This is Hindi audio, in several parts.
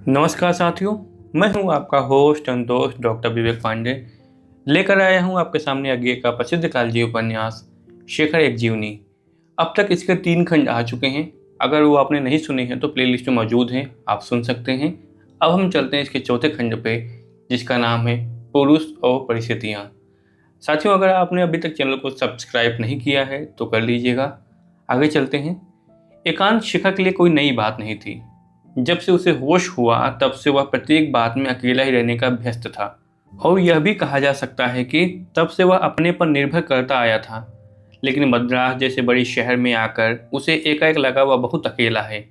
नमस्कार साथियों, मैं हूं आपका होस्ट एंड दोस्त डॉक्टर विवेक पांडे। लेकर आया हूं आपके सामने आगे का प्रसिद्ध कालजयी उपन्यास शेखर एक जीवनी। अब तक इसके 3 खंड आ चुके हैं। अगर वो आपने नहीं सुने हैं तो प्लेलिस्ट में मौजूद हैं, आप सुन सकते हैं। अब हम चलते हैं इसके चौथे खंड पे, जिसका नाम है पुरुष और परिस्थितियाँ। साथियों, अगर आपने अभी तक चैनल को सब्सक्राइब नहीं किया है तो कर लीजिएगा। आगे चलते हैं। एकांत शेखर के लिए कोई नई बात नहीं थी। जब से उसे होश हुआ तब से वह प्रत्येक बात में अकेला ही रहने का व्यस्त था, और यह भी कहा जा सकता है कि तब से वह अपने पर निर्भर करता आया था। लेकिन मद्रास जैसे बड़े शहर में आकर उसे एकाएक लगा वह बहुत अकेला है।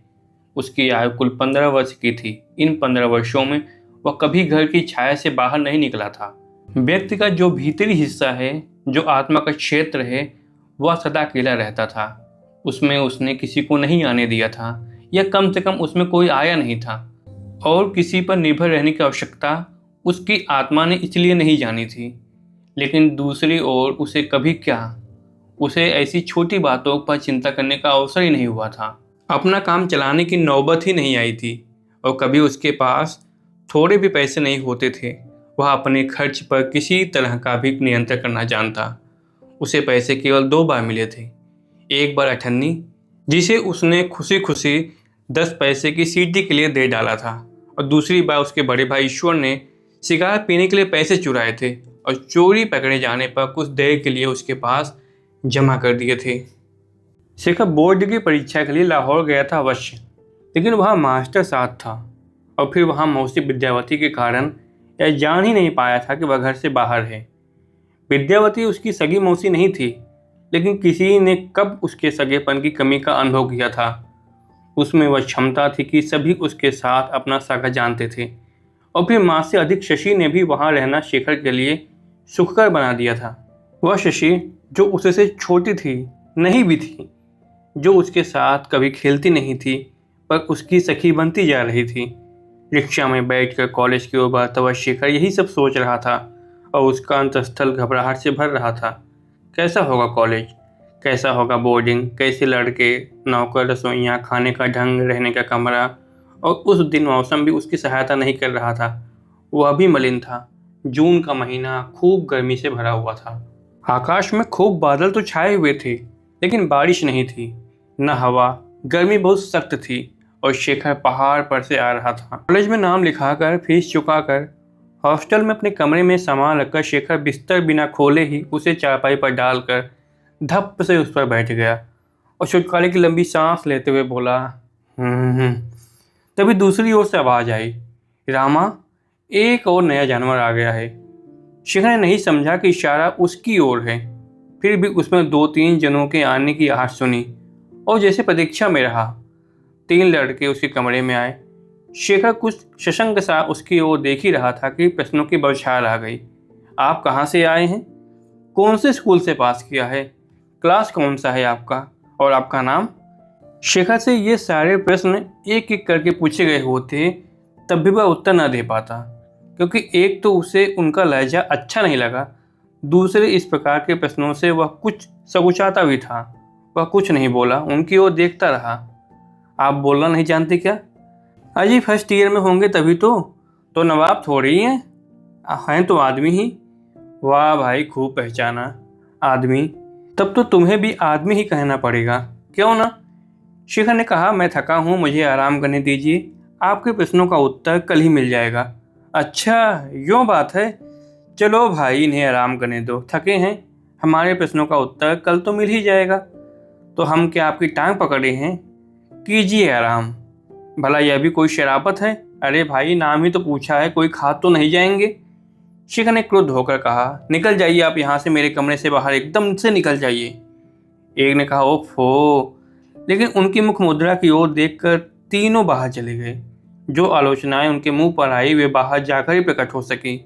उसकी आयु कुल 15 वर्ष की थी। इन 15 वर्षों में वह कभी घर की छाया से बाहर नहीं निकला था। व्यक्ति का जो भीतरी हिस्सा है, जो आत्मा का क्षेत्र है, वह सदा अकेला रहता था। उसमें उसने किसी को नहीं आने दिया था, या कम से कम उसमें कोई आया नहीं था। और किसी पर निर्भर रहने की आवश्यकता उसकी आत्मा ने इसलिए नहीं जानी थी। लेकिन दूसरी ओर उसे कभी क्या, उसे ऐसी छोटी बातों पर चिंता करने का अवसर ही नहीं हुआ था। अपना काम चलाने की नौबत ही नहीं आई थी, और कभी उसके पास थोड़े भी पैसे नहीं होते थे। वह अपने खर्च पर किसी तरह का भी नियंत्रण करना जानता। उसे पैसे केवल 2 बार मिले थे। एक बार 98, जिसे उसने खुशी खुशी 10 पैसे की सीढ़ी के लिए दे डाला था, और दूसरी बार उसके बड़े भाई ईश्वर ने सिगार पीने के लिए पैसे चुराए थे और चोरी पकड़े जाने पर कुछ देर के लिए उसके पास जमा कर दिए थे। शेखर बोर्ड की परीक्षा के लिए लाहौर गया था अवश्य, लेकिन वहाँ मास्टर साथ था, और फिर वहाँ मौसी विद्यावती के कारण यह जान ही नहीं पाया था कि वह घर से बाहर है। विद्यावती उसकी सगी मौसी नहीं थी, लेकिन किसी ने कब उसके सगेपन की कमी का अनुभव किया था। उसमें वह क्षमता थी कि सभी उसके साथ अपना सगा जानते थे, और फिर माँ से अधिक शशि ने भी वहाँ रहना शेखर के लिए सुखकर बना दिया था। वह शशि जो उससे छोटी थी नहीं भी थी, जो उसके साथ कभी खेलती नहीं थी, पर उसकी सखी बनती जा रही थी। रिक्शा में बैठकर कॉलेज की ओर बढ़ता हुआ शेखर यही सब सोच रहा था, और उसका अंतस्थल घबराहट से भर रहा था। कैसा होगा कॉलेज, कैसा होगा बोर्डिंग, कैसे लड़के, नौकर, रसोइयाँ, खाने का ढंग, रहने का कमरा। और उस दिन मौसम भी उसकी सहायता नहीं कर रहा था। वह भी मलिन था। जून का महीना खूब गर्मी से भरा हुआ था। आकाश में खूब बादल तो छाए हुए थे, लेकिन बारिश नहीं थी, न हवा। गर्मी बहुत सख्त थी, और शेखर पहाड़ पर से आ रहा था। कॉलेज में नाम लिखाकर फीस चुकाकर हॉस्टल में अपने कमरे में सामान रखकर शेखर बिस्तर बिना खोले ही उसे चारपाई पर डालकर धप से उस पर बैठ गया, और छुटकारे की लंबी सांस लेते हुए बोला, तभी दूसरी ओर से आवाज आई, रामा, एक और नया जानवर आ गया है। शेखर ने नहीं समझा कि इशारा उसकी ओर है। फिर भी उसमें 2-3 जनों के आने की आहट सुनी, और जैसे प्रतीक्षा में रहा। 3 लड़के उसके कमरे में आए। शेखर कुछ शशंक सा उसकी ओर देख ही रहा था कि प्रश्नों की बौछार आ गई। आप कहाँ से आए हैं? कौन से स्कूल से पास किया है? क्लास कौन सा है आपका? और आपका नाम? शेखर से ये सारे प्रश्न एक एक करके पूछे गए होते, तब भी वह उत्तर न दे पाता, क्योंकि एक तो उसे उनका लहजा अच्छा नहीं लगा, दूसरे इस प्रकार के प्रश्नों से वह कुछ सकुचाता भी था। वह कुछ नहीं बोला, उनकी ओर देखता रहा। आप बोलना नहीं जानते क्या? अजी फर्स्ट ईयर में होंगे तभी तो नवाब थोड़ी ही हैं तो आदमी ही। वाह भाई, खूब पहचाना, आदमी। तब तो तुम्हें भी आदमी ही कहना पड़ेगा, क्यों ना? शेखर ने कहा, मैं थका हूँ, मुझे आराम करने दीजिए। आपके प्रश्नों का उत्तर कल ही मिल जाएगा। अच्छा, यूँ बात है। चलो भाई, इन्हें आराम करने दो, थके हैं। हमारे प्रश्नों का उत्तर कल तो मिल ही जाएगा। तो हम क्या आपकी टांग पकड़े हैं? कीजिए आराम। भला यह भी कोई शराबत है? अरे भाई, नाम ही तो पूछा है, कोई खा तो नहीं जाएंगे? शेखर ने क्रुद्ध होकर कहा, निकल जाइए आप यहाँ से, मेरे कमरे से बाहर एकदम से निकल जाइए। एक ने कहा, ओफो, लेकिन उनकी मुख मुद्रा की ओर देखकर तीनों बाहर चले गए। जो आलोचनाएं उनके मुंह पर आई वे बाहर जाकर ही प्रकट हो सकी।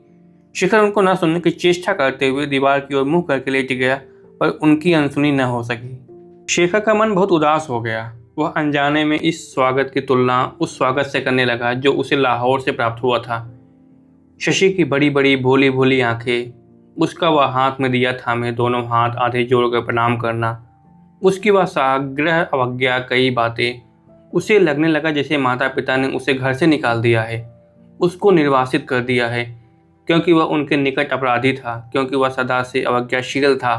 शिखर उनको न सुनने की चेष्टा करते हुए दीवार की ओर मुंह करके लेट गया, पर उनकी अनसुनी न हो सकी। शेखर का मन बहुत उदास हो गया। वह अनजाने में इस स्वागत की तुलना उस स्वागत से करने लगा जो उसे लाहौर से प्राप्त हुआ था। शशि की बड़ी बड़ी भोली भोली आंखें, उसका वह हाथ में दिया थामे दोनों हाथ आधे जोड़कर प्रणाम करना, उसकी वह साग्रह अवज्ञा कई बातें, उसे लगने लगा जैसे माता पिता ने उसे घर से निकाल दिया है, उसको निर्वासित कर दिया है, क्योंकि वह उनके निकट अपराधी था, क्योंकि वह सदा से अवज्ञाशील था,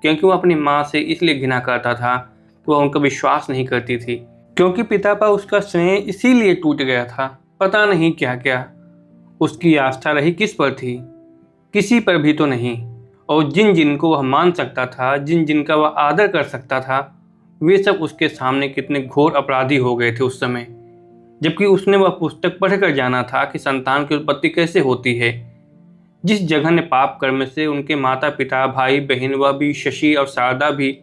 क्योंकि वह अपनी माँ से इसलिए घृणा करता था कि वह उनका विश्वास नहीं करती थी, क्योंकि पिता पर उसका स्नेह इसीलिए टूट गया था। पता नहीं क्या क्या उसकी आस्था रही किस पर थी, किसी पर भी तो नहीं। और जिन जिनको वह मान सकता था, जिन जिनका वह आदर कर सकता था, वे सब उसके सामने कितने घोर अपराधी हो गए थे उस समय, जबकि उसने वह पुस्तक पढ़कर जाना था कि संतान की उत्पत्ति कैसे होती है। जिस जघन्य पाप कर्म से उनके माता पिता, भाई बहन, वह भी शशि और शारदा भी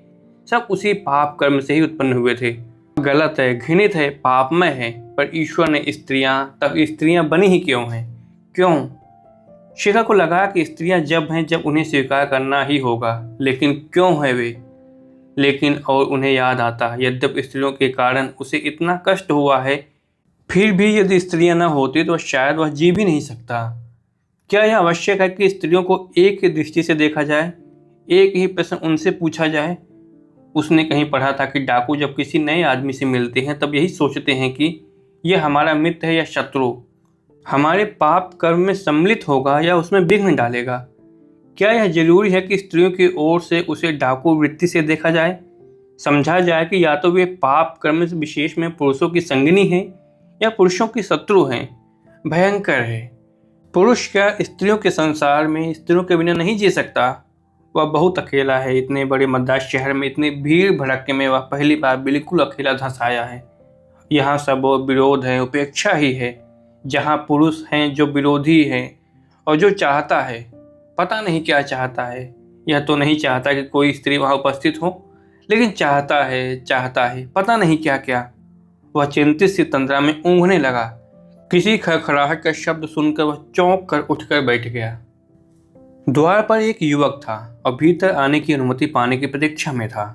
सब उसी पाप कर्म से ही उत्पन्न हुए थे। गलत है, घृणित है, पापमय है, पर ईश्वर ने स्त्रियां तब स्त्रियां बनी ही क्यों हैं? क्यों? शिखा को लगा कि स्त्रियां जब हैं जब उन्हें स्वीकार करना ही होगा, लेकिन क्यों है वे? लेकिन और उन्हें याद आता, यद्यपि स्त्रियों के कारण उसे इतना कष्ट हुआ है, फिर भी यदि स्त्रियां न होती तो शायद वह जी भी नहीं सकता। क्या यह आवश्यक है कि स्त्रियों को एक ही दृष्टि से देखा जाए, एक ही प्रश्न उनसे पूछा जाए? उसने कहीं पढ़ा था कि डाकू जब किसी नए आदमी से मिलते हैं तब यही सोचते हैं कि यह हमारा मित्र है या शत्रु, हमारे पाप कर्म में सम्मिलित होगा या उसमें विघ्न डालेगा। क्या यह जरूरी है कि स्त्रियों की ओर से उसे डाकू वृत्ति से देखा जाए, समझा जाए कि या तो वे पाप कर्म से विशेष में पुरुषों की संगिनी हैं या पुरुषों की शत्रु हैं? भयंकर है। पुरुष क्या स्त्रियों के संसार में स्त्रियों के बिना नहीं जी सकता? वह बहुत अकेला है। इतने बड़े मद्रास शहर में इतनी भीड़ भड़के में वह पहली बार बिल्कुल अकेला धंस आया है। यहाँ सब विरोध है, उपेक्षा ही है। जहाँ पुरुष हैं जो विरोधी हैं और जो चाहता है, पता नहीं क्या चाहता है। यह तो नहीं चाहता कि कोई स्त्री वहाँ उपस्थित हो, लेकिन चाहता है पता नहीं क्या क्या। वह चिंतित सी तंद्रा में ऊँघने लगा। किसी खड़खड़ाहट का शब्द सुनकर वह चौंक कर उठकर बैठ गया। द्वार पर एक युवक था और भीतर आने की अनुमति पाने की प्रतीक्षा में था।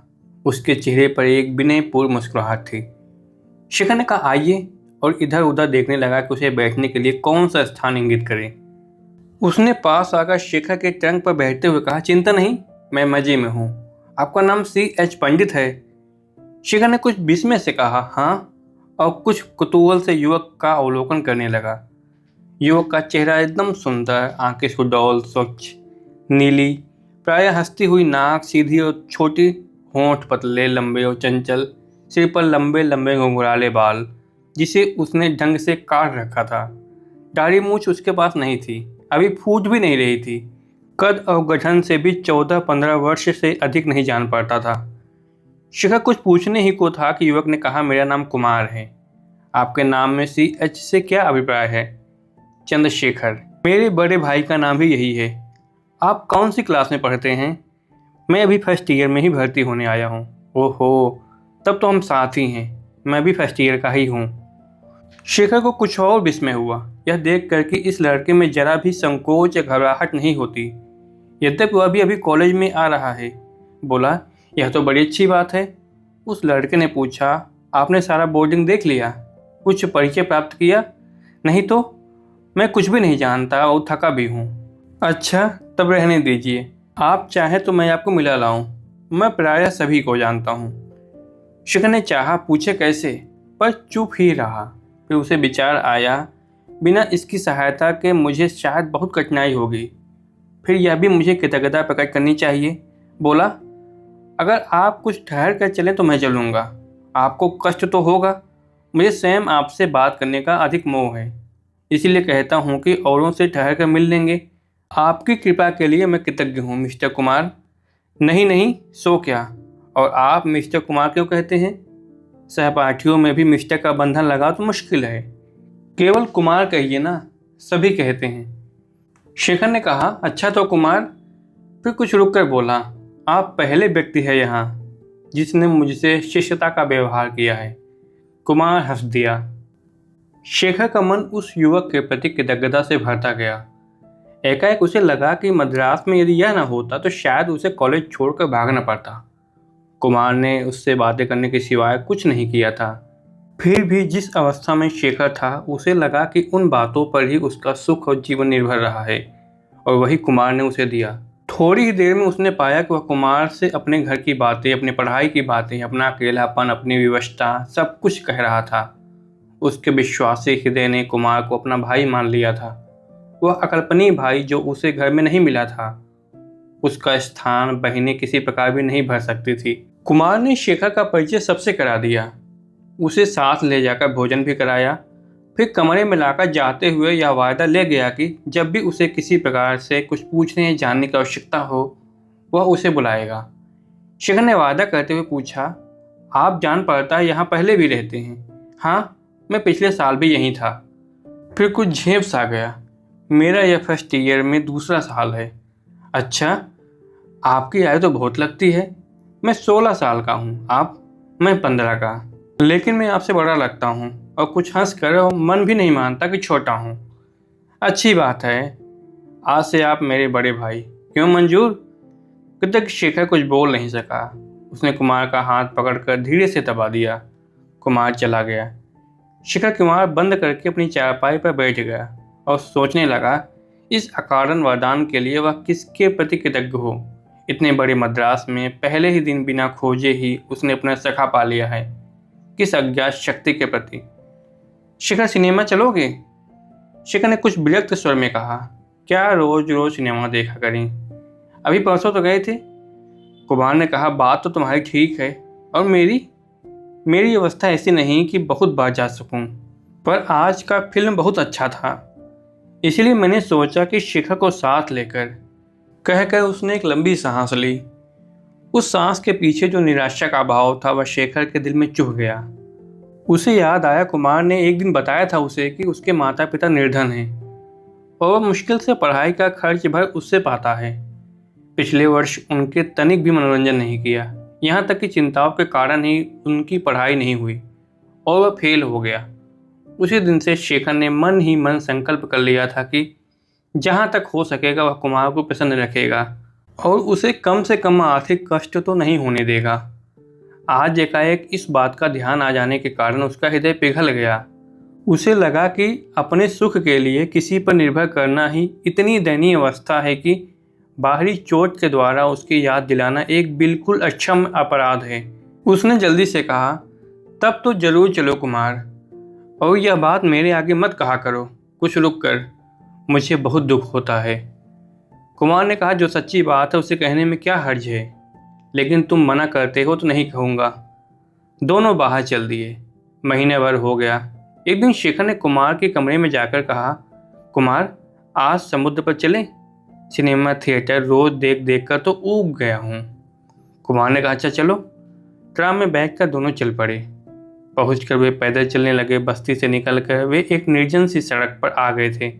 उसके चेहरे पर एक विनयपूर्ण मुस्कुराहट थी। शिखा ने कहा, आइए, और इधर उधर देखने लगा कि उसे बैठने के लिए कौन सा स्थान इंगित करे। उसने पास आकर शिखा के टंग पर बैठते हुए कहा, चिंता नहीं, मैं मजे में हूँ। आपका नाम C.H. पंडित है? शिखा ने कुछ विस्मय से कहा, हाँ, और कुछ कुतूहल से युवक का अवलोकन करने लगा। युवक का चेहरा एकदम सुंदर, आंखें सुडौल, स्वच्छ नीली, प्रायः हंसती हुई नाक, सीधी और छोटी, होंठ पतले, लंबे और चंचल, सिर पर लंबे लंबे घुंघराले बाल जिसे उसने ढंग से काट रखा था। दाढ़ी मूछ उसके पास नहीं थी, अभी फूट भी नहीं रही थी। कद और गठन से भी 14-15 वर्ष से अधिक नहीं जान पड़ता था। शिखा कुछ पूछने ही को था कि युवक ने कहा, मेरा नाम कुमार है। आपके नाम में C.H. से क्या अभिप्राय है? चंद्रशेखर। मेरे बड़े भाई का नाम भी यही है। आप कौन सी क्लास में पढ़ते हैं? मैं अभी फर्स्ट ईयर में ही भर्ती होने आया हूँ। ओहो, तब तो हम साथ ही हैं। मैं भी फर्स्ट ईयर का ही हूँ। शेखर को कुछ और विस्मय हुआ, यह देख कर कि इस लड़के में जरा भी संकोच या घबराहट नहीं होती, यद्यपि वह भी अभी कॉलेज में आ रहा है। बोला, यह तो बड़ी अच्छी बात है। उस लड़के ने पूछा, आपने सारा बोर्डिंग देख लिया? कुछ परिचय प्राप्त किया? नहीं तो मैं कुछ भी नहीं जानता और थका भी हूँ। अच्छा, तब रहने दीजिए। आप चाहें तो मैं आपको मिला लाऊं। मैं प्रायः सभी को जानता हूँ। शिखा ने चाहा पूछे कैसे, पर चुप ही रहा। फिर उसे विचार आया, बिना इसकी सहायता के मुझे शायद बहुत कठिनाई होगी, फिर यह भी मुझे कृतज्ञता प्रकट करनी चाहिए। बोला, अगर आप कुछ ठहर कर चलें तो मैं चलूँगा। आपको कष्ट तो होगा, मुझे स्वयं आपसे बात करने का अधिक मोह है, इसीलिए कहता हूँ कि औरों से ठहर कर मिल लेंगे। आपकी कृपा के लिए मैं कृतज्ञ हूँ मिस्टर कुमार। नहीं नहीं, सो क्या, और आप मिस्टर कुमार क्यों कहते हैं? सहपाठियों में भी मिस्टर का बंधन लगा तो मुश्किल है। केवल कुमार कहिए ना, सभी कहते हैं। शेखर ने कहा, अच्छा तो कुमार। फिर कुछ रुक कर बोला, आप पहले व्यक्ति है यहाँ जिसने मुझसे शिष्यता का व्यवहार किया है। कुमार हंस दिया। शेखर का मन उस युवक के प्रति कृतज्ञता से भरता गया। एकाएक उसे लगा कि मद्रास में यदि यह न होता तो शायद उसे कॉलेज छोड़कर भागना पड़ता। कुमार ने उससे बातें करने के सिवाय कुछ नहीं किया था। फिर भी जिस अवस्था में शेखर था, उसे लगा कि उन बातों पर ही उसका सुख और जीवन निर्भर रहा है, और वही कुमार ने उसे दिया। थोड़ी ही देर में उसने पाया कि वह कुमार से अपने घर की बातें, अपनी पढ़ाई की बातें, अपना अकेलापन, अपनी विवशता सब कुछ कह रहा था। उसके विश्वासी हृदय ने कुमार को अपना भाई मान लिया था। वह अकल्पनीय भाई जो उसे घर में नहीं मिला था, उसका स्थान बहनें किसी प्रकार भी नहीं भर सकती थी। कुमार ने शेखर का परिचय सबसे करा दिया, उसे साथ ले जाकर भोजन भी कराया, फिर कमरे में लाकर जाते हुए यह वायदा ले गया कि जब भी उसे किसी प्रकार से कुछ पूछने या जानने की आवश्यकता हो वह उसे बुलाएगा। शेखर ने वादा करते हुए पूछा, आप जान पड़ता है यहाँ पहले भी रहते हैं? हाँ, मैं पिछले साल भी यहीं था। फिर कुछ झेप सा गया, मेरा यह फर्स्ट ईयर में दूसरा साल है। अच्छा, आपकी आयु तो बहुत लगती है। मैं 16 साल का हूँ, मैं 15 का। लेकिन मैं आपसे बड़ा लगता हूँ और कुछ हंस कर और मन भी नहीं मानता कि छोटा हूँ। अच्छी बात है, आज से आप मेरे बड़े भाई। क्यों मंजूर? तब तक शेखर कुछ बोल नहीं सका। उसने कुमार का हाथ पकड़कर धीरे से दबा दिया। कुमार चला गया। शेखर कुमार बंद करके अपनी चारपाई पर बैठ गया और सोचने लगा, इस अकारण वरदान के लिए वह किसके प्रति कृतज्ञ हो। इतने बड़े मद्रास में पहले ही दिन बिना खोजे ही उसने अपना सखा पा लिया है। किस अज्ञात शक्ति के प्रति? शेखर, सिनेमा चलोगे? शेखर ने कुछ विरक्त स्वर में कहा, क्या रोज रोज सिनेमा देखा करें, अभी परसों तो गए थे। कुमार ने कहा, बात तो तुम्हारी ठीक है, और मेरी अवस्था ऐसी नहीं कि बहुत बार जा सकूं, पर आज का फिल्म बहुत अच्छा था, इसलिए मैंने सोचा कि शेखर को साथ लेकर। कहकर उसने एक लंबी सांस ली। उस सांस के पीछे जो निराशा का भाव था वह शेखर के दिल में चुभ गया। उसे याद आया, कुमार ने एक दिन बताया था उसे कि उसके माता पिता निर्धन हैं और वह मुश्किल से पढ़ाई का खर्च भर उससे पाता है। पिछले वर्ष उनके तनिक भी मनोरंजन नहीं किया, यहाँ तक कि चिंताओं के कारण ही उनकी पढ़ाई नहीं हुई और वह फेल हो गया। उसी दिन से शेखर ने मन ही मन संकल्प कर लिया था कि जहाँ तक हो सकेगा वह कुमार को प्रसन्न रखेगा और उसे कम से कम आर्थिक कष्ट तो नहीं होने देगा। आज एकाएक इस बात का ध्यान आ जाने के कारण उसका हृदय पिघल गया। उसे लगा कि अपने सुख के लिए किसी पर निर्भर करना ही इतनी दयनीय अवस्था है कि बाहरी चोट के द्वारा उसकी याद दिलाना एक बिल्कुल अक्षम्य अपराध है। उसने जल्दी से कहा, तब तो जरूर चलो कुमार, और यह बात मेरे आगे मत कहा करो, कुछ रुक कर, मुझे बहुत दुख होता है। कुमार ने कहा, जो सच्ची बात है उसे कहने में क्या हर्ज है, लेकिन तुम मना करते हो तो नहीं कहूँगा। दोनों बाहर चल दिए। महीने भर हो गया। एक दिन शेखर ने कुमार के कमरे में जाकर कहा, कुमार, आज समुद्र पर चलें? सिनेमा थिएटर रोज देख देख कर तो ऊब गया हूँ। कुमार ने कहा, अच्छा चलो। ट्राम में बैठकर दोनों चल पड़े। पहुंचकर वे पैदल चलने लगे। बस्ती से निकलकर वे एक निर्जन सी सड़क पर आ गए थे।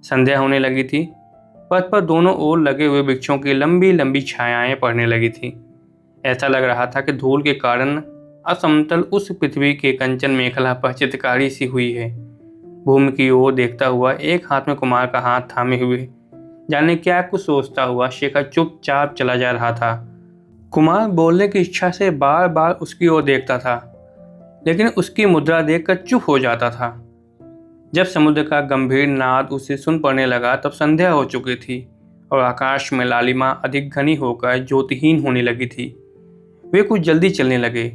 संध्या होने लगी थी। पथ पर दोनों ओर लगे हुए वृक्षों की लंबी लंबी छायाएं पड़ने लगी थी। ऐसा लग रहा था कि धूल के कारण असमतल उस पृथ्वी के कंचन मेखला पर चित्रकारी सी हुई है। भूमि की ओर देखता हुआ, एक हाथ में कुमार का हाथ थामे हुए, जाने क्या कुछ सोचता हुआ शेखर चुपचाप चला जा रहा था। कुमार बोलने की इच्छा से बार बार उसकी ओर देखता था, लेकिन उसकी मुद्रा देखकर चुप हो जाता था। जब समुद्र का गंभीर नाद उसे सुन पड़ने लगा तब संध्या हो चुकी थी और आकाश में लालिमा अधिक घनी होकर ज्योतिहीन होने लगी थी। वे कुछ जल्दी चलने लगे।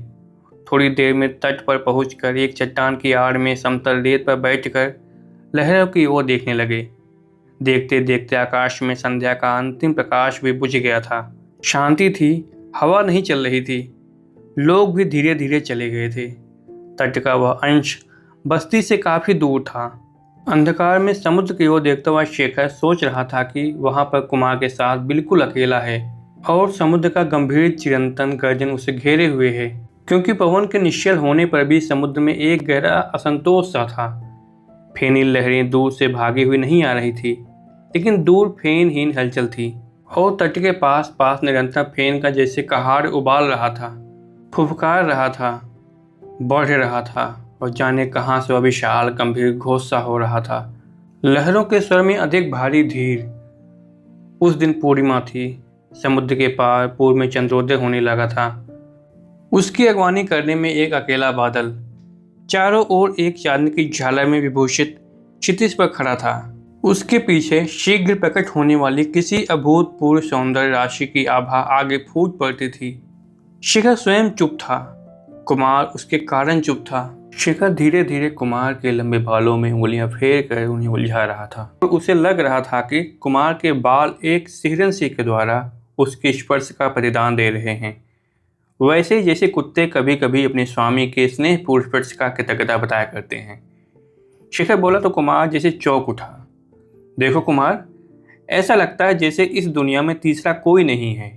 थोड़ी देर में तट पर पहुंचकर एक चट्टान की आड़ में समतल रेत पर बैठकर लहरों की ओर देखने लगे। देखते देखते आकाश में संध्या का अंतिम प्रकाश भी बुझ गया था। शांति थी, हवा नहीं चल रही थी, लोग भी धीरे धीरे चले गए थे। तट का वह अंश बस्ती से काफी दूर था। अंधकार में समुद्र की ओर देखता हुआ शेखर सोच रहा था कि वहां पर कुमार के साथ बिल्कुल अकेला है और समुद्र का गंभीर चिरंतन गर्जन उसे घेरे हुए है, क्योंकि पवन के निश्चल होने पर भी समुद्र में एक गहरा असंतोष सा था। फेनी लहरें दूर से भागी हुई नहीं आ रही थी, लेकिन दूर फेनहीन हलचल थी और तट के पास पास निरंतर फेन का जैसे कहाड़ उबाल रहा था, फुफकार रहा था, बढ़ रहा था और जाने कहाँ से वह विशाल गंभीर घोष सा हो रहा था। लहरों के स्वर में अधिक भारी धीर। उस दिन पूर्णिमा थी। समुद्र के पार पूर्व में चंद्रोदय होने लगा था। उसकी अगवानी करने में एक अकेला बादल चारों ओर एक चांद की झालर में विभूषित क्षितिज पर खड़ा था। उसके पीछे शीघ्र प्रकट होने वाली किसी अभूतपूर्व सौंदर्य राशि की आभा आगे फूट पड़ती थी। शिखर स्वयं चुप था, कुमार उसके कारण चुप था। शिखर धीरे धीरे कुमार के लंबे बालों में उंगलियां फेर कर उन्हें उलझा रहा था और उसे लग रहा था कि कुमार के बाल एक सिहरन सी के द्वारा उसके स्पर्श का प्रतिदान दे रहे हैं, वैसे जैसे कुत्ते कभी कभी अपने स्वामी के स्नेहपूर्ण स्पर्श का कृतज्ञता बताया करते हैं। शिखर बोला तो कुमार जैसे चौंक उठा। देखो कुमार, ऐसा लगता है जैसे इस दुनिया में तीसरा कोई नहीं है।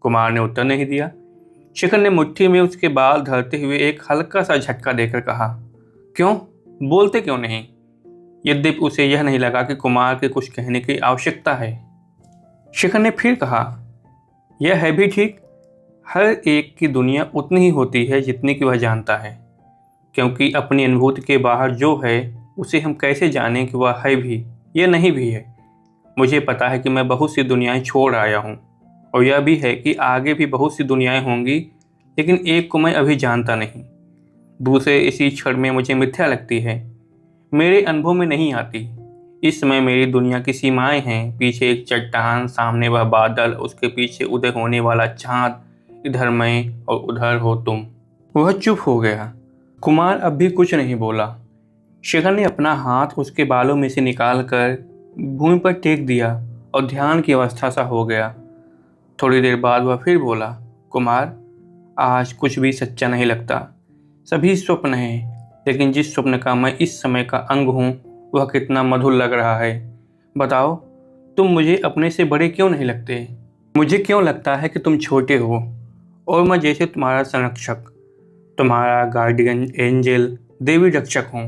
कुमार ने उत्तर नहीं दिया। शिखर ने मुट्ठी में उसके बाल धरते हुए एक हल्का सा झटका देकर कहा, क्यों, बोलते क्यों नहीं? यद्यपि उसे यह नहीं लगा कि कुमार के कुछ कहने की आवश्यकता है। शिखर ने फिर कहा, यह है भी ठीक, हर एक की दुनिया उतनी ही होती है जितनी कि वह जानता है, क्योंकि अपनी अनुभूति के बाहर जो है उसे हम कैसे जानें कि वह है भी या नहीं भी है। मुझे पता है कि मैं बहुत सी दुनियाएं छोड़ आया हूँ, और यह भी है कि आगे भी बहुत सी दुनियाएं होंगी, लेकिन एक को मैं अभी जानता नहीं। दूसरे इसी क्षण में मुझे मिथ्या लगती है, मेरे अनुभव में नहीं आती। इस समय मेरी दुनिया की सीमाएं हैं, पीछे एक चट्टान, सामने वह बादल, उसके पीछे उदय होने वाला चाँद, इधर मैं और उधर हो तुम। वह चुप हो गया। कुमार अब भी कुछ नहीं बोला। शिखर ने अपना हाथ उसके बालों में से निकाल कर भूमि पर टेक दिया और ध्यान की अवस्था सा हो गया। थोड़ी देर बाद वह फिर बोला, कुमार, आज कुछ भी सच्चा नहीं लगता। सभी स्वप्न हैं, लेकिन जिस स्वप्न का मैं इस समय का अंग हूँ वह कितना मधुर लग रहा है। बताओ, तुम मुझे अपने से बड़े क्यों नहीं लगते? मुझे क्यों लगता है कि तुम छोटे हो और मैं जैसे तुम्हारा संरक्षक, तुम्हारा गार्डियन एंजल, देवी रक्षक हूँ,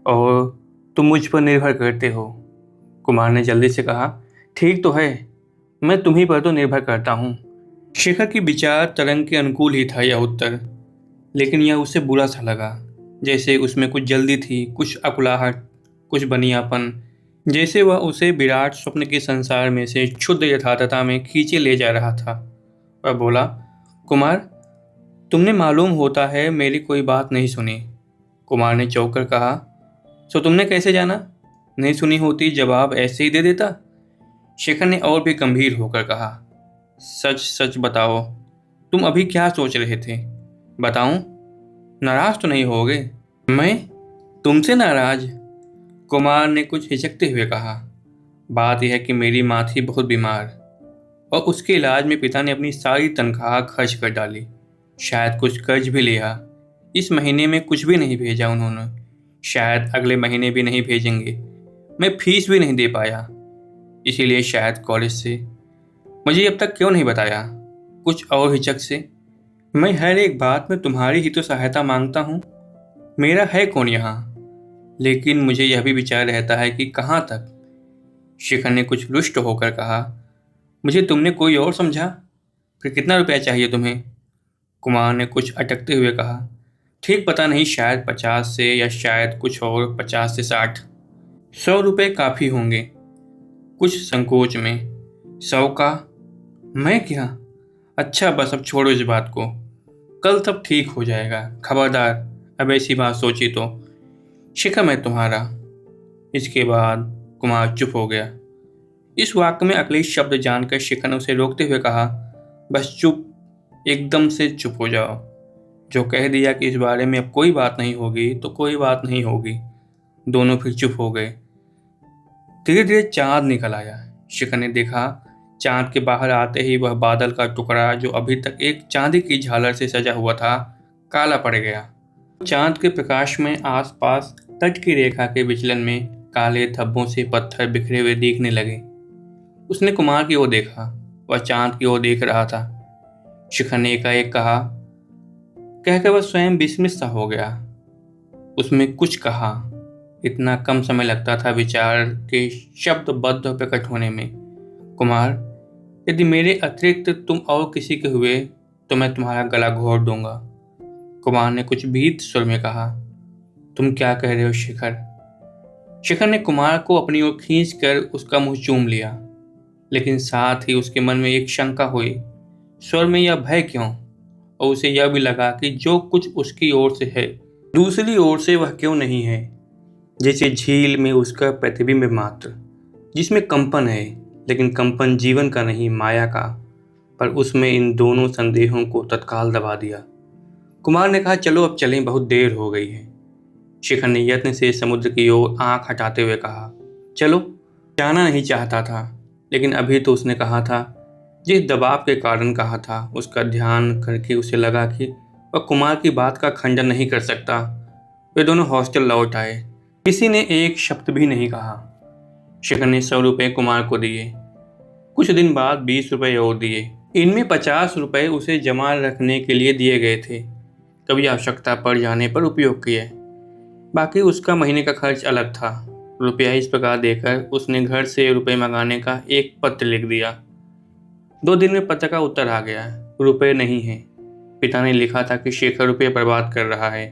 और तुम मुझ पर निर्भर करते हो। कुमार ने जल्दी से कहा, ठीक तो है, मैं तुम्ही पर तो निर्भर करता हूँ। शिखर की विचार तरंग के अनुकूल ही था यह उत्तर, लेकिन यह उसे बुरा सा लगा, जैसे उसमें कुछ जल्दी थी, कुछ अकुलाहट, कुछ बनियापन, जैसे वह उसे विराट स्वप्न के संसार में से क्षुद्र यथार्थता में खींचे ले जा रहा था। वह बोला, कुमार, तुमने मालूम होता है मेरी कोई बात नहीं सुनी। कुमार ने चौंक कर कहा, सो तुमने कैसे जाना? नहीं सुनी होती जवाब ऐसे ही दे देता। शेखर ने और भी गंभीर होकर कहा, सच सच बताओ, तुम अभी क्या सोच रहे थे? बताऊं? नाराज तो नहीं होगे? मैं तुमसे नाराज? कुमार ने कुछ हिचकते हुए कहा, बात यह है कि मेरी माँ थी बहुत बीमार, और उसके इलाज में पिता ने अपनी सारी तनख्वाह खर्च कर डाली, शायद कुछ कर्ज भी लिया। इस महीने में कुछ भी नहीं भेजा उन्होंने, शायद अगले महीने भी नहीं भेजेंगे। मैं फीस भी नहीं दे पाया, इसीलिए शायद कॉलेज से। मुझे अब तक क्यों नहीं बताया? कुछ और हिचक से, मैं हर एक बात में तुम्हारी ही तो सहायता मांगता हूँ। मेरा है कौन यहाँ? लेकिन मुझे यह भी विचार रहता है कि कहाँ तक। शिखर ने कुछ रुष्ट होकर कहा, मुझे तुमने कोई और समझा? फिर कितना रुपया चाहिए तुम्हें? कुमार ने कुछ अटकते हुए कहा, ठीक पता नहीं, शायद 50 से, या शायद कुछ और 50 से 60। 100 रुपये काफ़ी होंगे। कुछ संकोच में, 100 का? मैं क्या? अच्छा बस अब छोड़ो इस बात को, कल सब ठीक हो जाएगा, खबरदार अब ऐसी बात सोची तो। शिखर मैं तुम्हारा। इसके बाद कुमार चुप हो गया। इस वाक्य में अगले शब्द जानकर शिखर ने उसे रोकते हुए कहा, बस चुप, एकदम से चुप हो जाओ। जो कह दिया कि इस बारे में अब कोई बात नहीं होगी तो कोई बात नहीं होगी। दोनों फिर चुप हो गए। धीरे धीरे चांद निकल आया। शिखर ने देखा, चांद के बाहर आते ही वह बादल का टुकड़ा जो अभी तक एक चांदी की झालर से सजा हुआ था, काला पड़ गया। चांद के प्रकाश में आसपास तट की रेखा के विचलन में काले धब्बों से पत्थर बिखरे हुए दिखने लगे। उसने कुमार की ओर देखा, वह चांद की ओर देख रहा था। शिखर ने एकाएक कहा, कहकर वह स्वयं विस्मित सा हो गया। उसमें कुछ कहा, इतना कम समय लगता था विचार के शब्दबद्ध प्रकट होने में। कुमार, यदि मेरे अतिरिक्त तुम और किसी के हुए तो मैं तुम्हारा गला घोट दूंगा। कुमार ने कुछ भीत स्वर में कहा, तुम क्या कह रहे हो शिखर? शिखर ने कुमार को अपनी ओर खींचकर उसका मुंह चूम लिया, लेकिन साथ ही उसके मन में एक शंका हुई। स्वर में यह भय क्यों? और उसे यह भी लगा कि जो कुछ उसकी ओर से है, दूसरी ओर से वह क्यों नहीं है। जैसे झील में उसका प्रतिबिंब मात्र, जिसमें कंपन है, लेकिन कंपन जीवन का नहीं, माया का। पर उसमें इन दोनों संदेहों को तत्काल दबा दिया। कुमार ने कहा, चलो अब चलें, बहुत देर हो गई है। शिखर ने यत्न से समुद्र की ओर आंख हटाते हुए कहा, चलो। जाना नहीं चाहता था, लेकिन अभी तो उसने कहा था। जिस दबाव के कारण कहा था, उसका ध्यान करके उसे लगा कि वह कुमार की बात का खंडन नहीं कर सकता। वे दोनों हॉस्टल लौट आए। किसी ने एक शब्द भी नहीं कहा। शिखर ने 100 रुपये कुमार को दिए। कुछ दिन बाद 20 रुपये और दिए। इनमें 50 रुपये उसे जमा रखने के लिए दिए गए थे, कभी आवश्यकता पड़ जाने पर उपयोग किए। बाकी उसका महीने का खर्च अलग था। रुपया इस प्रकार देकर उसने घर से रुपये मंगाने का एक पत्र लिख दिया। 2 दिन में पत्र का उत्तर आ गया। रुपये नहीं है। पिता ने लिखा था कि शेखर रुपये बर्बाद कर रहा है।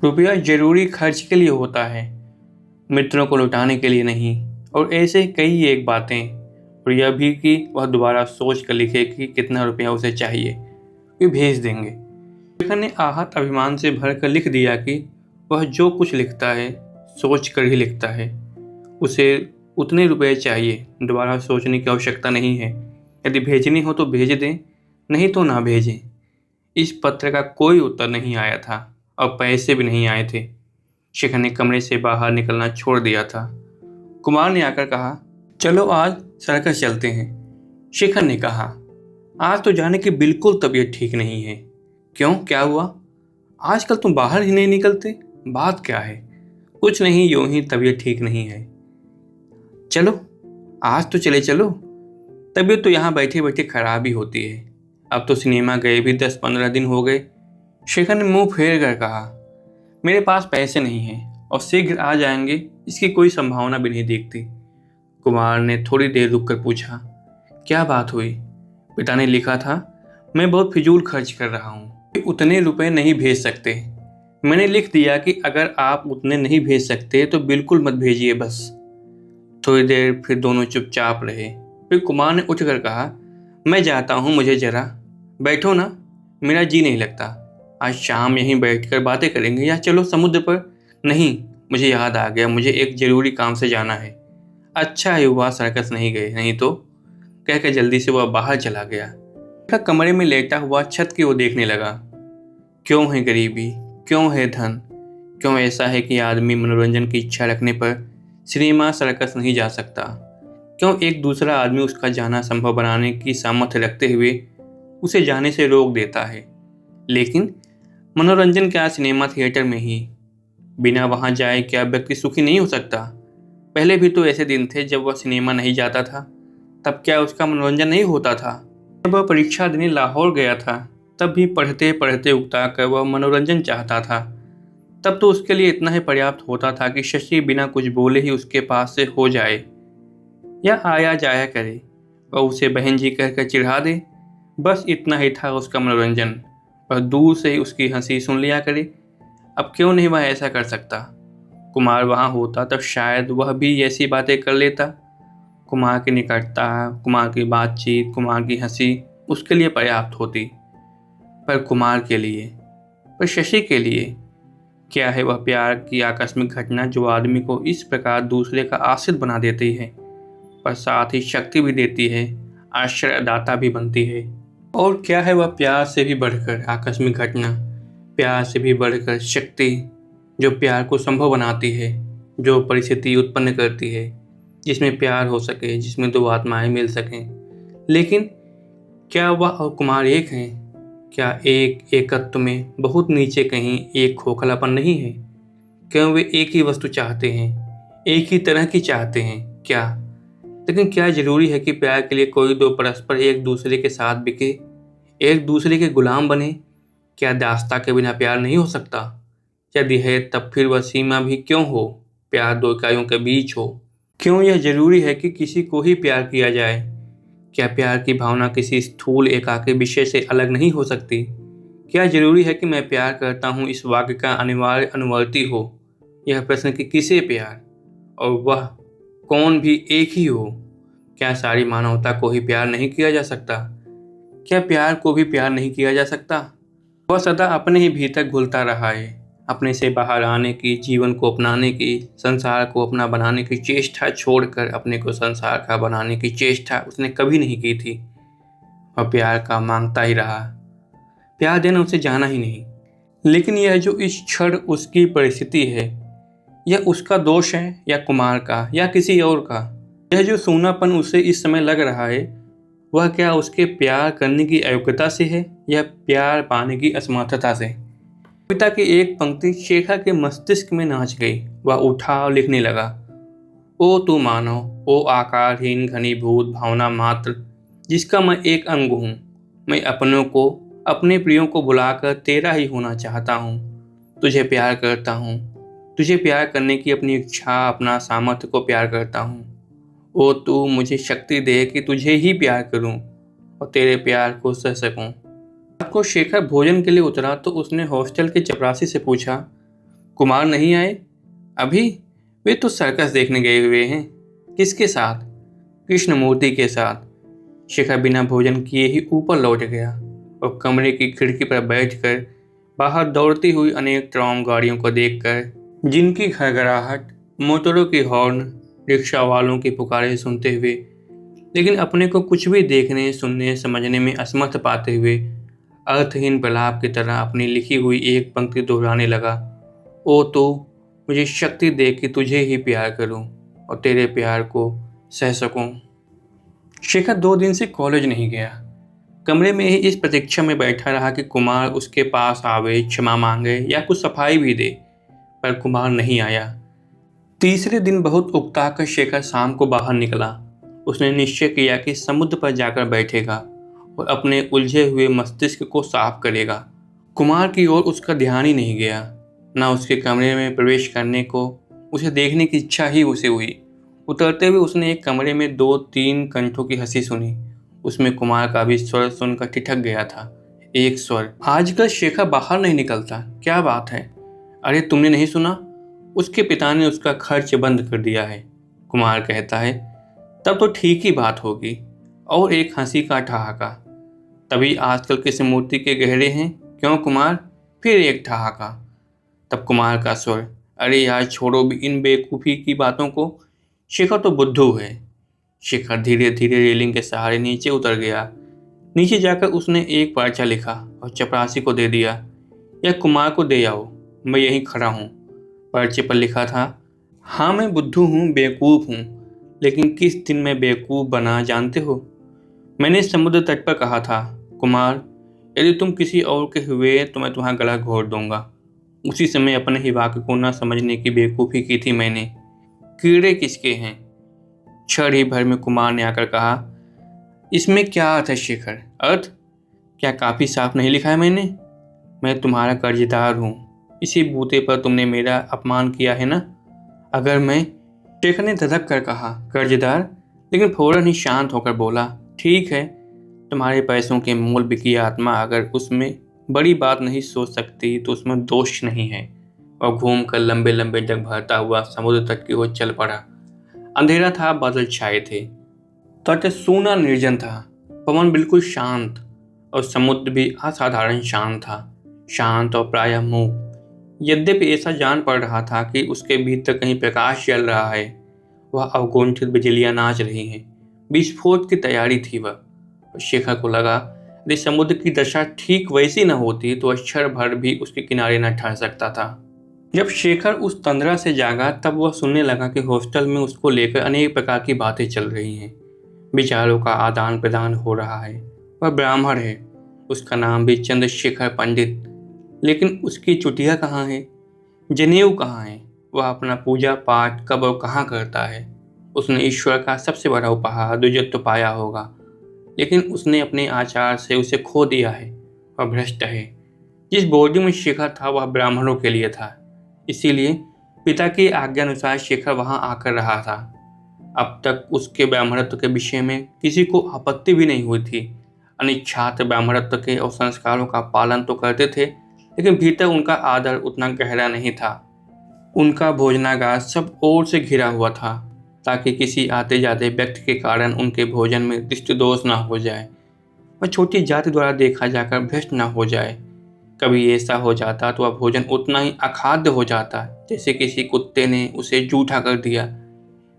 रुपया जरूरी खर्च के लिए होता है, मित्रों को लुटाने के लिए नहीं। और ऐसे कई एक बातें, और यह भी कि वह दोबारा सोच कर लिखे कि कितना रुपया उसे चाहिए, वे भेज देंगे। शेखर ने आहत अभिमान से भरकर लिख दिया कि वह जो कुछ लिखता है सोच कर ही लिखता है। उसे उतने रुपए चाहिए, दोबारा सोचने की आवश्यकता नहीं है। यदि भेजनी हो तो भेज दें, नहीं तो ना भेजें। इस पत्र का कोई उत्तर नहीं आया था और पैसे भी नहीं आए थे। शिखर ने कमरे से बाहर निकलना छोड़ दिया था। कुमार ने आकर कहा, चलो आज सर्कस चलते हैं। शिखर ने कहा, आज तो जाने की बिल्कुल तबीयत ठीक नहीं है। क्यों, क्या हुआ? आजकल तुम बाहर ही नहीं निकलते, बात क्या है? कुछ नहीं, यूं ही तबीयत ठीक नहीं है। चलो, आज तो चले चलो। तबीयत तो यहाँ बैठे बैठे खराब ही होती है। अब तो सिनेमा गए भी 10-15 दिन हो गए। शेखर ने मुंह फेर कर कहा, मेरे पास पैसे नहीं हैं और शीघ्र आ जाएंगे, इसकी कोई संभावना भी नहीं दिखती। कुमार ने थोड़ी देर रुककर पूछा, क्या बात हुई? पिता ने लिखा था, मैं बहुत फिजूल खर्च कर रहा हूँ, उतने रुपए नहीं भेज सकते। मैंने लिख दिया कि अगर आप उतने नहीं भेज सकते तो बिल्कुल मत भेजिए बस। थोड़ी देर फिर दोनों चुपचाप रहे। फिर कुमार ने उठकर कहा, मैं जाता हूँ, मुझे जरा बैठो ना, मेरा जी नहीं लगता। आज शाम यहीं बैठकर बातें करेंगे या चलो समुद्र पर? नहीं, मुझे याद आ गया, मुझे एक जरूरी काम से जाना है। अच्छा हुआ सर्कस नहीं गए, नहीं तो, कहकर जल्दी से वह बाहर चला गया। कमरे में लेटा हुआ छत की ओर देखने लगा। क्यों है गरीबी, क्यों है धन, क्यों ऐसा है कि आदमी मनोरंजन की इच्छा रखने पर सिनेमा सर्कस नहीं जा सकता? क्यों एक दूसरा आदमी उसका जाना संभव बनाने की सामर्थ्य रखते हुए उसे जाने से रोक देता है? लेकिन मनोरंजन क्या सिनेमा थिएटर में ही? बिना वहां जाए क्या व्यक्ति सुखी नहीं हो सकता? पहले भी तो ऐसे दिन थे जब वह सिनेमा नहीं जाता था, तब क्या उसका मनोरंजन नहीं होता था? जब वह परीक्षा देने लाहौर गया था, तब भी पढ़ते पढ़ते उकता कर वह मनोरंजन चाहता था। तब तो उसके लिए इतना ही पर्याप्त होता था कि शशि बिना कुछ बोले ही उसके पास से हो जाए या आया जाया करे, वह उसे बहन जी कहकर चिढ़ा दे। बस इतना ही था उसका मनोरंजन। वह दूर से ही उसकी हंसी सुन लिया करे। अब क्यों नहीं वह ऐसा कर सकता? कुमार वहाँ होता तब शायद वह भी ऐसी बातें कर लेता। कुमार की निकटता, कुमार की बातचीत, कुमार की हंसी उसके लिए पर्याप्त होती। पर कुमार के लिए, पर शशि के लिए क्या है वह प्यार की आकस्मिक घटना जो आदमी को इस प्रकार दूसरे का आश्रित बना देती है, पर साथ ही शक्ति भी देती है, आश्रयदाता भी बनती है? और क्या है वह प्यार से भी बढ़कर आकस्मिक घटना, प्यार से भी बढ़कर शक्ति, जो प्यार को संभव बनाती है, जो परिस्थिति उत्पन्न करती है जिसमें प्यार हो सके, जिसमें दो आत्माएं मिल सकें? लेकिन क्या वह और कुमार एक हैं? क्या एक एकत्व में बहुत नीचे कहीं एक खोखलापन नहीं है? क्यों वे एक ही वस्तु चाहते हैं, एक ही तरह की चाहते हैं क्या? लेकिन क्या जरूरी है कि प्यार के लिए कोई दो परस्पर एक दूसरे के साथ बिके, एक दूसरे के गुलाम बने? क्या दास्ता के बिना प्यार नहीं हो सकता? यदि है तब फिर वह सीमा भी क्यों हो, प्यार दो इकाइयों के बीच हो? क्यों यह जरूरी है कि किसी को ही प्यार किया जाए? क्या प्यार की भावना किसी स्थूल एकाकी विषय से अलग नहीं हो सकती? क्या जरूरी है कि मैं प्यार करता हूँ इस वाक्य का अनिवार्य अनुवर्ती हो? यह प्रश्न कि किसे प्यार, और वह कौन भी एक ही हो? क्या सारी मानवता को ही प्यार नहीं किया जा सकता? क्या प्यार को भी प्यार नहीं किया जा सकता? वह सदा अपने ही भीतर घुलता रहा है, अपने से बाहर आने की, जीवन को अपनाने की, संसार को अपना बनाने की चेष्टा छोड़कर अपने को संसार का बनाने की चेष्टा उसने कभी नहीं की थी। वह प्यार का मांगता ही रहा, प्यार देना उसे जाना ही नहीं। लेकिन यह जो इस क्षण उसकी परिस्थिति है, यह उसका दोष है या कुमार का या किसी और का? यह जो सूनापन उसे इस समय लग रहा है, वह क्या उसके प्यार करने की अयोग्यता से है या प्यार पाने की असमर्थता से? कविता की एक पंक्ति शेखर के मस्तिष्क में नाच गई। वह उठा और लिखने लगा। ओ तू मानव, ओ आकारहीन घनीभूत भावना मात्र, जिसका मैं एक अंग हूँ। मैं अपनों को, अपने प्रियों को भुलाकर तेरा ही होना चाहता हूँ। तुझे प्यार करता हूँ, तुझे प्यार करने की अपनी इच्छा, अपना सामर्थ्य को प्यार करता हूँ। ओ तू मुझे शक्ति दे कि तुझे ही प्यार करूँ और तेरे प्यार को सह सकूँ। रात को शेखर भोजन के लिए उतरा तो उसने हॉस्टल के चपरासी से पूछा, कुमार नहीं आए अभी? वे तो सर्कस देखने गए हुए हैं। किसके साथ? कृष्णमूर्ति के साथ। शेखर बिना भोजन किए ही ऊपर लौट गया और कमरे की खिड़की पर बैठकर बाहर दौड़ती हुई अनेक ट्राम गाड़ियों को देखकर, जिनकी घरघराहट, मोटरों की हॉर्न, रिक्शा वालों की पुकारें सुनते हुए, लेकिन अपने को कुछ भी देखने, सुनने, समझने में असमर्थ पाते हुए, अर्थहीन प्रलाप की तरह अपनी लिखी हुई एक पंक्ति दोहराने लगा। ओ तो मुझे शक्ति दे कि तुझे ही प्यार करूं और तेरे प्यार को सह सकूं। शेखर 2 दिन से कॉलेज नहीं गया। कमरे में ही इस प्रतीक्षा में बैठा रहा कि कुमार उसके पास आवे, क्षमा मांगे या कुछ सफाई भी दे, पर कुमार नहीं आया। तीसरे दिन बहुत उकताकर शेखर शाम को बाहर निकला। उसने निश्चय किया कि समुद्र पर जाकर बैठेगा और अपने उलझे हुए मस्तिष्क को साफ करेगा। कुमार की ओर उसका ध्यान ही नहीं गया, न उसके कमरे में प्रवेश करने को, उसे देखने की इच्छा ही उसे हुई। उतरते हुए उसने एक कमरे में 2-3 कंठों की हंसी सुनी। उसमें कुमार का भी स्वर सुनकर ठिठक गया था। एक स्वर, आजकल शेखर बाहर नहीं निकलता, क्या बात है? अरे तुमने नहीं सुना? उसके पिता ने उसका खर्च बंद कर दिया है, कुमार कहता है। तब तो ठीक ही बात होगी। और एक हंसी का ठहाका। तभी आजकल कृष्णमूर्ति के गहरे हैं, क्यों कुमार? फिर एक ठहाका। तब कुमार का स्वर, अरे यार छोड़ो भी इन बेवकूफ़ी की बातों को, शेखर तो बुद्धू है। शेखर धीरे धीरे रेलिंग के सहारे नीचे उतर गया। नीचे जाकर उसने एक पर्चा लिखा और चपरासी को दे दिया। यह कुमार को दे आओ, मैं यहीं खड़ा हूँ। पर्चे पर लिखा था, हाँ मैं बुद्धू हूँ, बेवकूफ़ हूँ, लेकिन किस दिन मैं बेवकूफ़ बना जानते हो? मैंने समुद्र तट पर कहा था, कुमार यदि तुम किसी और के हुए तो मैं तुम्हारा गला घोट दूंगा। उसी समय अपने ही वाक्य को न समझने की बेवकूफ़ी की थी मैंने। कीड़े किसके हैं? क्षण ही भर में कुमार ने आकर कहा, इसमें क्या अर्थ है शेखर? अर्थ? क्या काफ़ी साफ नहीं लिखा है मैंने? मैं तुम्हारा कर्जदार हूँ। इसी बूते पर तुमने मेरा अपमान किया है ना? अगर मैं, शेखर ने धधक कर कहा, कर्जदार, लेकिन फौरन ही शांत होकर बोला, ठीक है, तुम्हारे पैसों के मोल बिकी आत्मा अगर उसमें बड़ी बात नहीं सोच सकती तो उसमें दोष नहीं है। और घूमकर लंबे लंबे डग भरता हुआ समुद्र तट की ओर चल पड़ा। अंधेरा था, बादल छाए थे, तट सूना निर्जन था, पवन बिल्कुल शांत और समुद्र भी असाधारण शांत था, शांत और प्रायः मूक। यद्यपि ऐसा जान पड़ रहा था कि उसके भीतर कहीं प्रकाश जल रहा है, वह अवगुंठित बिजलियां नाच रही हैं, विस्फोट की तैयारी थी वह। शेखर को लगा यदि समुद्र की दशा ठीक वैसी न होती तो क्षण भर भी उसके किनारे न ठहर सकता था। जब शेखर उस तंद्रा से जागा तब वह सुनने लगा कि हॉस्टल में उसको लेकर अनेक प्रकार की बातें चल रही हैं, विचारों का आदान प्रदान हो रहा है। वह ब्राह्मण है, उसका नाम भी चंद्रशेखर पंडित, लेकिन उसकी चुटिया कहाँ है? जनेऊ कहाँ है? वह अपना पूजा पाठ कब और कहाँ करता है? उसने ईश्वर का सबसे बड़ा उपहार द्विजत्व पाया होगा, लेकिन उसने अपने आचार से उसे खो दिया है। वह भ्रष्ट है। जिस बोर्डिंग में शेखर था वह ब्राह्मणों के लिए था, इसीलिए पिता की आज्ञानुसार शेखर वहां आकर रहा था। अब तक उसके ब्राह्मणत्व के विषय में किसी को आपत्ति भी नहीं हुई थी। अनेक छात्र ब्राह्मणत्व के और संस्कारों का पालन तो करते थे, लेकिन भीतर उनका आदर उतना गहरा नहीं था। उनका भोजनागार सब ओर से घिरा हुआ था, ताकि किसी आते जाते व्यक्ति के कारण उनके भोजन में दृष्टि दोष न हो जाए, वह छोटी जाति द्वारा देखा जाकर भ्रष्ट न हो जाए। कभी ऐसा हो जाता तो वह भोजन उतना ही अखाद्य हो जाता जैसे किसी कुत्ते ने उसे जूठा कर दिया।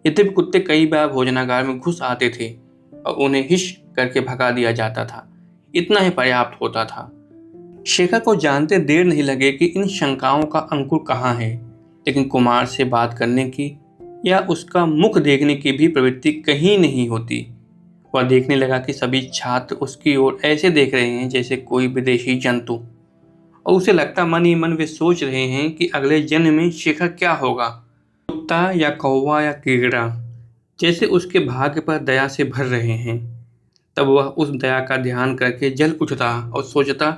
यद्यपि कुत्ते कई बार भोजनागार में घुस आते थे और उन्हें हिश करके भगा दिया जाता था, इतना ही पर्याप्त होता था। शेखर को जानते देर नहीं लगे कि इन शंकाओं का अंकुर कहाँ है, लेकिन कुमार से बात करने की या उसका मुख देखने की भी प्रवृत्ति कहीं नहीं होती। वह देखने लगा कि सभी छात्र उसकी ओर ऐसे देख रहे हैं जैसे कोई विदेशी जंतु, और उसे लगता मन ही मन वे सोच रहे हैं कि अगले जन्म में शेखर क्या होगा, कुत्ता या कौवा या कीड़ा, जैसे उसके भाग्य पर दया से भर रहे हैं। तब वह उस दया का ध्यान करके जल उठता और सोचता,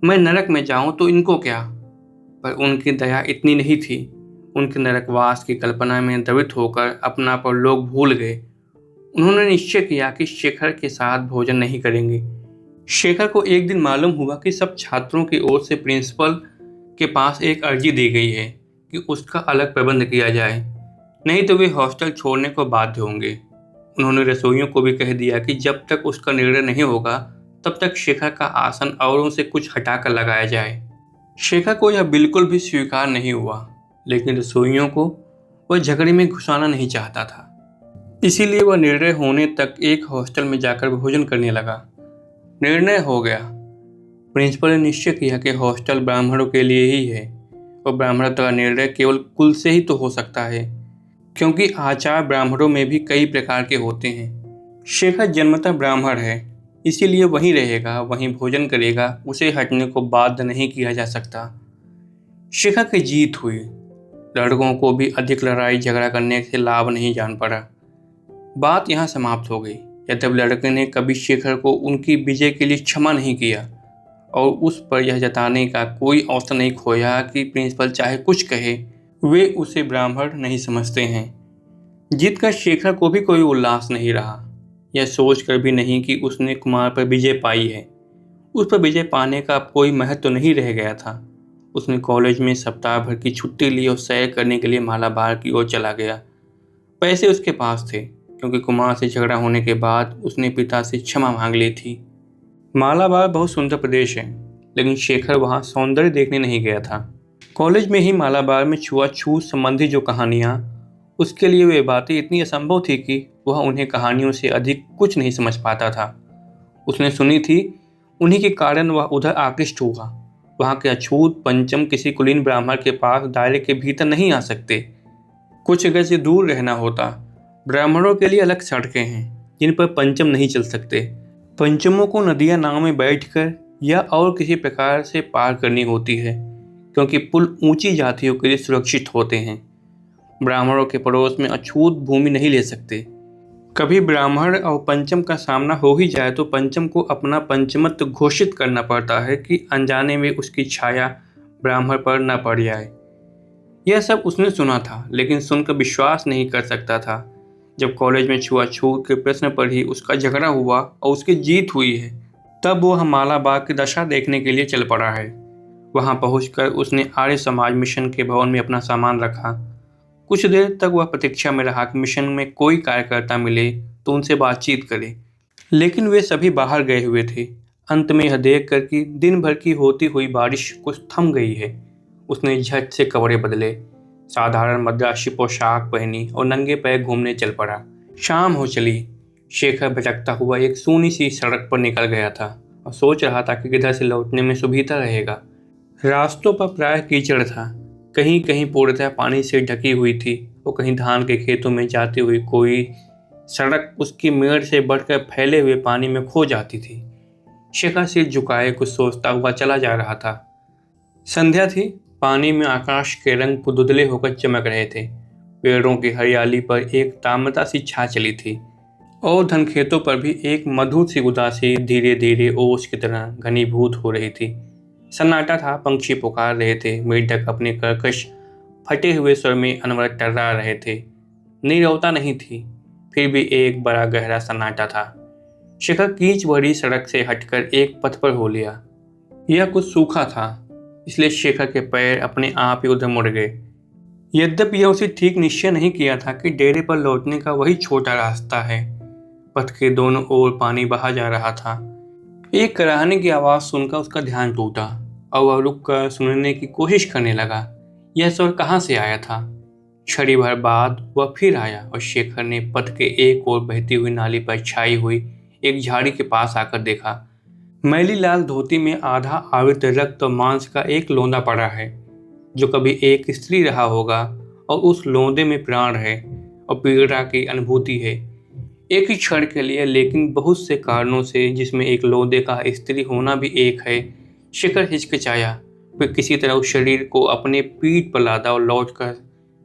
मैं नरक में जाऊं तो इनको क्या। पर उनकी दया इतनी नहीं थी। उनके नरकवास की कल्पना में द्रवित होकर अपना पर लोग भूल गए। उन्होंने निश्चय किया कि शेखर के साथ भोजन नहीं करेंगे। शेखर को एक दिन मालूम हुआ कि सब छात्रों की ओर से प्रिंसिपल के पास एक अर्जी दी गई है कि उसका अलग प्रबंध किया जाए, नहीं तो वे हॉस्टल छोड़ने को बाध्य होंगे। उन्होंने रसोइयों को भी कह दिया कि जब तक उसका निर्णय नहीं होगा तब तक शेखर का आसन औरों से कुछ हटाकर लगाया जाए। शेखर को यह बिल्कुल भी स्वीकार नहीं हुआ, लेकिन रसोइयों को वह झगड़े में घुसाना नहीं चाहता था। इसीलिए वह निर्णय होने तक एक हॉस्टल में जाकर भोजन करने लगा। निर्णय हो गया। प्रिंसिपल ने निश्चय किया कि हॉस्टल ब्राह्मणों के लिए ही है और ब्राह्मणों का निर्णय केवल कुल से ही तो हो सकता है, क्योंकि आचार ब्राह्मणों में भी कई प्रकार के होते हैं। शेखर जन्मतः ब्राह्मण है, इसीलिए वहीं रहेगा, वहीं भोजन करेगा, उसे हटने को बाध्य नहीं किया जा सकता। शेखर की जीत हुई। लड़कों को भी अधिक लड़ाई झगड़ा करने से लाभ नहीं जान पड़ा। बात यहाँ समाप्त हो गई। यद्यपि लड़के ने कभी शेखर को उनकी विजय के लिए क्षमा नहीं किया और उस पर यह जताने का कोई अवसर नहीं खोया कि प्रिंसिपल चाहे कुछ कहे, वे उसे ब्राह्मण नहीं समझते हैं। जीत का शेखर को भी कोई उल्लास नहीं रहा, यह सोचकर भी नहीं कि उसने कुमार पर विजय पाई है। उस पर विजय पाने का अब कोई महत्व तो नहीं रह गया था। उसने कॉलेज में सप्ताह भर की छुट्टी ली और सैर करने के लिए मालाबार की ओर चला गया। पैसे उसके पास थे, क्योंकि कुमार से झगड़ा होने के बाद उसने पिता से क्षमा मांग ली थी। मालाबार बहुत सुंदर प्रदेश है, लेकिन शेखर वहाँ सौंदर्य देखने नहीं गया था। कॉलेज में ही मालाबार में छुआछूत संबंधी जो कहानियाँ, उसके लिए वे बातें इतनी असंभव थी कि वह उन्हें कहानियों से अधिक कुछ नहीं समझ पाता था। उसने सुनी थी, उन्हीं के कारण वह उधर आकृष्ट हुआ। वहाँ के अछूत पंचम किसी कुलीन ब्राह्मण के पास दायरे के भीतर नहीं आ सकते, कुछ गज से दूर रहना होता। ब्राह्मणों के लिए अलग सड़कें हैं जिन पर पंचम नहीं चल सकते। पंचमों को नदियाँ नाव में बैठकर या और किसी प्रकार से पार करनी होती है, क्योंकि पुल ऊंची जातियों के लिए सुरक्षित होते हैं। ब्राह्मणों के पड़ोस में अछूत भूमि नहीं ले सकते। कभी ब्राह्मण और पंचम का सामना हो ही जाए तो पंचम को अपना पंचमत्व घोषित करना पड़ता है कि अनजाने में उसकी छाया ब्राह्मण पर न पड़ जाए। यह सब उसने सुना था, लेकिन सुनकर विश्वास नहीं कर सकता था। जब कॉलेज में छुआछूत के प्रश्न पर ही उसका झगड़ा हुआ और उसकी जीत हुई है, तब वह मालाबाग की दशा देखने के लिए चल पड़ा है। वहां पहुंचकर उसने आर्य समाज मिशन के भवन में अपना सामान रखा। कुछ देर तक वह प्रतीक्षा में रहा कि मिशन में कोई कार्यकर्ता मिले तो उनसे बातचीत करे, लेकिन वे सभी बाहर गए हुए थे। अंत में यह देख कर कि दिन भर की होती हुई बारिश कुछ थम गई है, उसने झट से कपड़े बदले, साधारण मद्रासी पोशाक पहनी और नंगे पैर घूमने चल पड़ा। शाम हो चली। शेखर भटकता हुआ एक सूनी सी सड़क पर निकल गया था और सोच रहा था कि किधर से लौटने में सुविधा रहेगा। रास्तों पर प्रायः कीचड़ था, कहीं कहीं पूर्णतः पानी से ढकी हुई थी और कहीं धान के खेतों में जाती हुई कोई सड़क उसकी मेड़ से बढ़कर फैले हुए पानी में खो जाती थी। शेखर सिर झुकाए कुछ सोचता हुआ चला जा रहा था। संध्या थी। पानी में आकाश के रंग धुंधले होकर चमक रहे थे। पेड़ों की हरियाली पर एक तामता सी छा चली थी और धन खेतों पर भी एक मधुर सी उदासी धीरे धीरे ओस की तरह घनीभूत हो रही थी। सन्नाटा था, पंछी पुकार रहे थे, मेढक अपने कर्कश फटे हुए स्वर में अनवरत टर्रा रहे थे। नीरवता नहीं थी, फिर भी एक बड़ा गहरा सन्नाटा था। शेखर कीच भरी सड़क से हटकर एक पथ पर हो लिया। यह कुछ सूखा था, इसलिए शेखर के पैर अपने आप ही उधर मुड़ गए। यद्यपि यह उसे ठीक निश्चय नहीं किया था कि डेरे पर लौटने का वही छोटा रास्ता है। पथ के दोनों ओर पानी बहा जा रहा था। एक कराहने की आवाज़ सुनकर उसका ध्यान टूटा और वह रुककर सुनने की कोशिश करने लगा। यह स्वर कहाँ से आया था? क्षण भर बाद वह फिर आया और शेखर ने पथ के एक ओर बहती हुई नाली पर छाई हुई एक झाड़ी के पास आकर देखा। मैली लाल धोती में आधा आवृत रक्त और मांस का एक लोंदा पड़ा है, जो कभी एक स्त्री रहा होगा, और उस लोंदे में प्राण है और पीड़ा की अनुभूति है। एक ही क्षण के लिए, लेकिन बहुत से कारणों से, जिसमें एक लोंदे का स्त्री होना भी एक है, शेखर हिचकिचाया। फिर किसी तरह उस शरीर को अपने पीठ पर लादा और लौटकर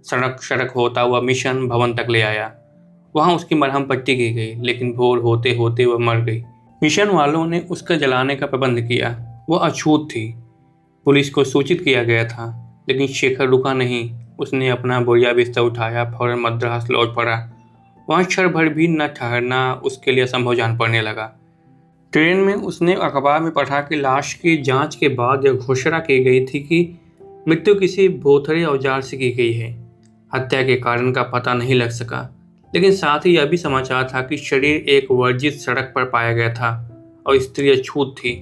सड़क सड़क होता हुआ मिशन भवन तक ले आया। वहां उसकी मरहम पट्टी की गई, लेकिन भोर होते होते वह मर गई। मिशन वालों ने उसका जलाने का प्रबंध किया। वह अछूत थी। पुलिस को सूचित किया गया था, लेकिन शेखर रुका नहीं। उसने अपना बोरिया बिस्तर उठाया, फौरन मद्रास लौट पड़ा। वहाँ क्षण भर भी न ठहरना उसके लिए असंभव जान पड़ने लगा। ट्रेन में उसने अखबार में पढ़ा कि लाश की जांच के बाद यह घोषणा की गई थी कि मृत्यु किसी भोथरे औजार से की गई है। हत्या के कारण का पता नहीं लग सका, लेकिन साथ ही यह भी समाचार था कि शरीर एक वर्जित सड़क पर पाया गया था और स्त्री अछूत थी।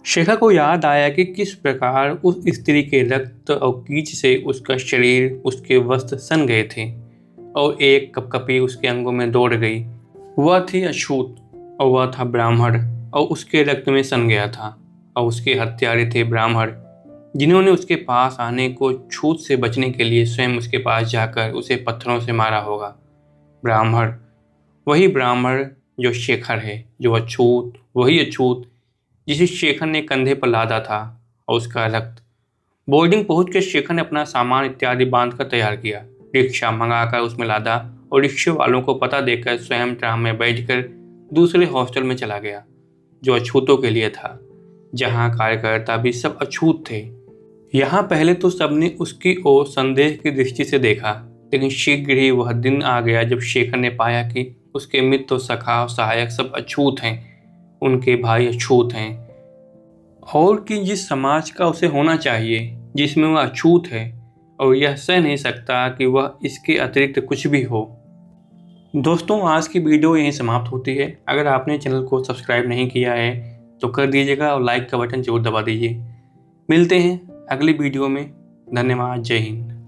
शेखर को याद आया कि किस प्रकार उस स्त्री के रक्त और कीच से उसका शरीर, उसके वस्त्र सन गए थे और एक कपकपी उसके अंगों में दौड़ गई। वह थी अछूत और वह था ब्राह्मण, और उसके रक्त में सन गया था, और उसके हत्यारे थे ब्राह्मण, जिन्होंने उसके पास आने को छूत से बचने के लिए स्वयं उसके पास जाकर उसे पत्थरों से मारा होगा। ब्राह्मण, वही ब्राह्मण जो शेखर है, जो अछूत, वही अछूत जिसे शेखर ने कंधे पर लादा था, और उसका रक्त। बोर्डिंग पहुंचकर शेखर ने अपना सामान इत्यादि बांध कर तैयार किया, रिक्शा मंगाकर उसमें लादा और रिक्शे वालों को पता देकर स्वयं ट्राम में बैठकर दूसरे हॉस्टल में चला गया, जो अछूतों के लिए था, जहां कार्यकर्ता भी सब अछूत थे। यहाँ पहले तो सबने उसकी ओर संदेह की दृष्टि से देखा, लेकिन शीघ्र ही वह दिन आ गया जब शेखर ने पाया कि उसके मित्र, सखा और सहायक सब अछूत हैं, उनके भाई अछूत हैं, और कि जिस समाज का उसे होना चाहिए, जिसमें वह अछूत है, और यह सह नहीं सकता कि वह इसके अतिरिक्त कुछ भी हो। दोस्तों, आज की वीडियो यहीं समाप्त होती है। अगर आपने चैनल को सब्सक्राइब नहीं किया है तो कर दीजिएगा और लाइक का बटन जरूर दबा दीजिए। मिलते हैं अगली वीडियो में। धन्यवाद। जय हिंद।